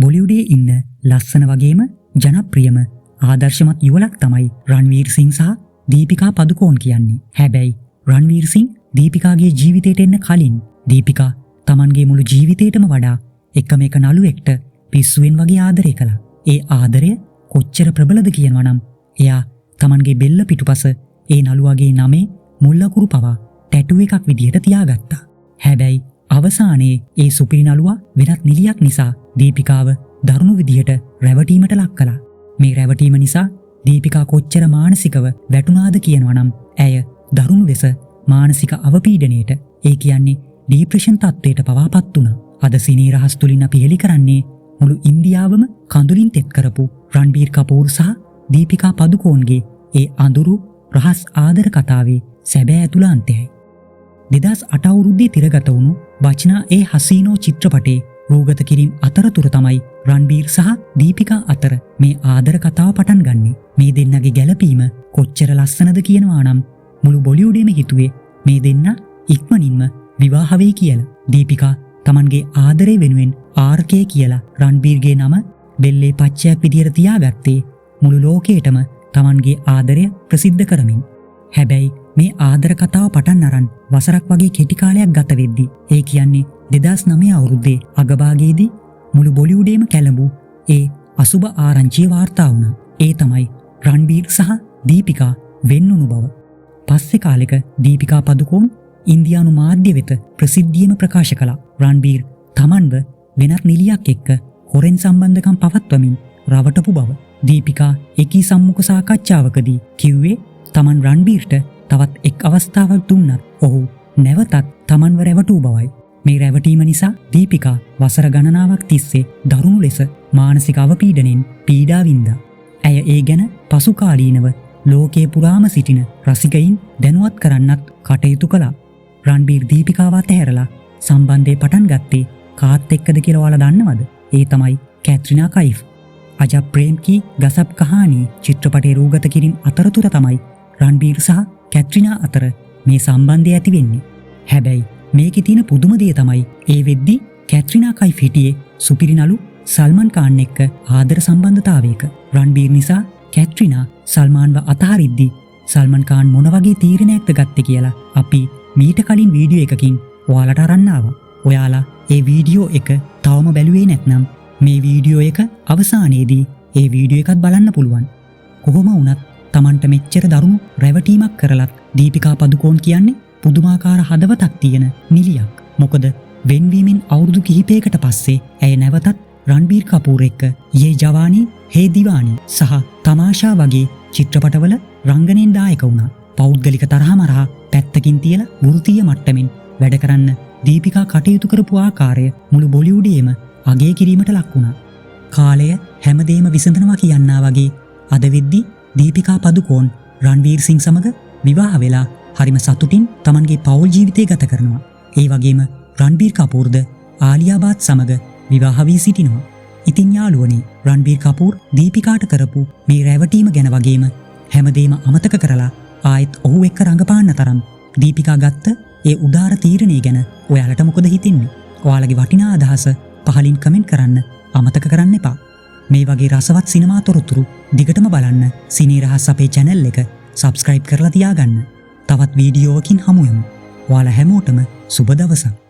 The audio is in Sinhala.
බොලිවුඩේ ඉන්න ලස්සන වගේම ජනප්‍රියම ආදර්ශමත් යුවලක් තමයි රන්වීර් සිං සහ දීපිකා පදුකෝන් කියන්නේ. හැබැයි රන්වීර් සිං දීපිකාගේ ජීවිතයට එන්න කලින් දීපිකා තමන්ගේ මුළු ජීවිතේටම වඩා එකම එක නළුවෙක්ට පිස්සුවෙන් වගේ ආදරය කළා. ඒ ආදරය කොච්චර ප්‍රබලද කියනවා නම් එයා තමන්ගේ බෙල්ල පිටුපස ඒ නළුවාගේ නමේ මුල්ලකුරු පවා ටැටු එකක් විදිහට තියාගත්තා. හැබැයි අවසානයේ ඒ සුපිරි නළුවා වෙනත් නිලියක් නිසා දීපිකාව දරුණු විදිහට රැවටීමට ලක් කළා. මේ රැවටීම නිසා දීපිකා කොච්චර මානසිකව වැටුණාද කියනවා නම් ඇය දරුණු ලෙස මානසික අවපීඩනයට ඒ කියන්නේ ඩිප්‍රෙෂන් තත්ත්වයට පවාපත් වුණා. අද සිනී රහස් තුලින් අපි හෙළි කරන්නේ මුළු ඉන්දියාවම කඳුලින් තෙත් කරපු රන්බීර් කපූර් සහ දීපිකා පදුකෝන්ගේ ඒ අඳුරු රහස් ආදර කතාවේ සැබෑ ඇතුළාන්තයයි. 2008 අවුරුද්දේ තිරගත වුණු බචනා ඒ හසීනෝ චිත්‍රපටයේ රූගත කිරීම අතරතුර තමයි රන්බීර් සහ දීපිකා අතර මේ ආදර කතාව පටන් ගන්නේ. මේ දෙන්නගේ ගැළපීම කොච්චර ලස්සනද කියනවා නම් මුළු බොලිවුඩේම හිතුවේ මේ දෙන්න ඉක්මනින්ම විවාහ වෙයි කියලා. දීපිකා තමන්ගේ ආදරය වෙනුවෙන් RK කියලා රන්බීර්ගේ නම බෙල්ලේ පච්චයක් විදියට තියාගත්තේ මුළු ලෝකයටම තමන්ගේ ආදරය ප්‍රසිද්ධ කරමින්. හැබැයි මේ ආදර කතාව පටන් අරන් වසරක් වගේ කෙටි කාලයක් ගත වෙද්දී ඒ කියන්නේ 2009 අවුරුද්දේ අගභාගයේදී මුළු බොලිවුඩේම කැළඹු ඒ අසුබ ආරංචිය වාර්තා වුණා. ඒ තමයි රන්බීර් සහ දීපිකා වෙන්නුණු බව. පස්සේ කාලෙක දීපිකා පදුකෝන් ඉන්දියානු මාධ්‍ය වෙත ප්‍රසිද්ධියම ප්‍රකාශ කළා. රන්බීර් තමන්ව වෙනත් නිලියක් එක්ක හොරෙන් සම්බන්ධකම් පවත්වමින් රවටපු බව. දීපිකා එකී සම්මුඛ සාකච්ඡාවකදී කිව්වේ තමන් රන්බීර්ට තවත් එක් අවස්ථාවක් දුන්නත් ඔහු නැවතත් තමන්ව රැවටූ බවයි. මේ රැවටීම නිසා දීපිකා වසර ගණනාවක් තිස්සේ දරුණු ලෙස මානසික අවපීඩනෙන් පීඩා වින්දා. ඇය ඒ ගැන පසුකාලීනව ලෝකයේ පුරාම සිටින රසිකයින් දැනුවත් කරන්නත් කටයුතු කළා. රන්බීර් දීපිකාව අතහැරලා සම්බන්ධය පටන් ගත්තේ කාත් එක්කද කියලා ඔයාලා දන්නවද? ඒ තමයි කැට්රිනා කයිෆ්. අජබ් ප්‍රේම් කී ගසබ් කහානී චිත්‍රපටයේ රූගත කිරීම අතරතුර තමයි රන්බීර් සහ කැට්රිනා අතර මේ සම්බන්ධය ඇති වෙන්නේ. හැබැයි මේකේ තියෙන පුදුම දේ තමයි ඒ වෙද්දි කැට්රිනා කයිෆ් හිටියේ සුපිරි නළු සල්මන් ඛාන් එක්ක ආදර සම්බන්ධතාවයක. රන්බීර් නිසා කැට්රිනා සල්මාන්ව අතහරිද්දි සල්මන් ඛාන් මොන වගේ තීරණයක්ද ගත්තේ කියලා අපි මීට කලින් වීඩියෝ එකකින් ඔයාලට අරන් ආවා. ඔයාලා ඒ වීඩියෝ එක තවම බැලුවේ නැත්නම් මේ වීඩියෝ එක අවසානයේදී ඒ වීඩියෝ එකත් බලන්න පුළුවන්. කොහොම වුණත් Tamanට මෙච්චර දරුණු රැවටීමක් කරලත් දීපිකා පදුකෝන් කියන්නේ පුදුමාකාර හදවතක් තියෙන නිලියක්. මොකද වෙන්වීමෙන් අවුරුදු කිහිපයකට පස්සේ ඇය නැවතත් රන්බීර් කපූර් එක්ක යේ ජවානි හේ දිවානි සහ තමාෂා වගේ චිත්‍රපටවල රංගනයෙන් දායක වුණා. පෞද්ගලික තරහමරහා පැත්තකින් තියලා වෘත්තීය මට්ටමින් වැඩ කරන්න දීපිකා කටයුතු කරපු ආකාරය මුළු බොලිවුඩයේම අගය කිරීමට ලක් වුණා. කාලය හැමදේම විසඳනවා කියන්නා වගේ අද වෙද්දි දීපිකා පදුකෝන් රන්වීර් සිං සමග විවාහ වෙලා හරිම සතුටින් තමන්ගේ පෞල් ජීවිතය ගත කරනවා. ඒ වගේම රන්බීර් කපූර්ද ආලියා බාත් සමග විවාහ වී සිටිනවා. ඉතින් යාළුවනේ රන්බීර් කපූර් දීපිකාට කරපු මේ රැවටීම ගැන වගේම හැමදේම අමතක කරලා ආයෙත් ඔහු එක්ක රඟපාන්න තරම් දීපිකා ගත්ත ඒ උදාර තීරණය ගැන ඔයාලට මොකද හිතෙන්නේ? ඔයාලගේ වටිනා අදහස පහලින් කමෙන්ට් කරන්න අමතක කරන්න එපා. මේ වගේ රසවත් සිනමා තොරතුරු දිගටම බලන්න සිනී රහස් අපේ channel එක subscribe කරලා තියාගන්න. තවත් වීඩියෝවකින් හමු වෙමු. ඔයාලා හැමෝටම සුබ දවසක්.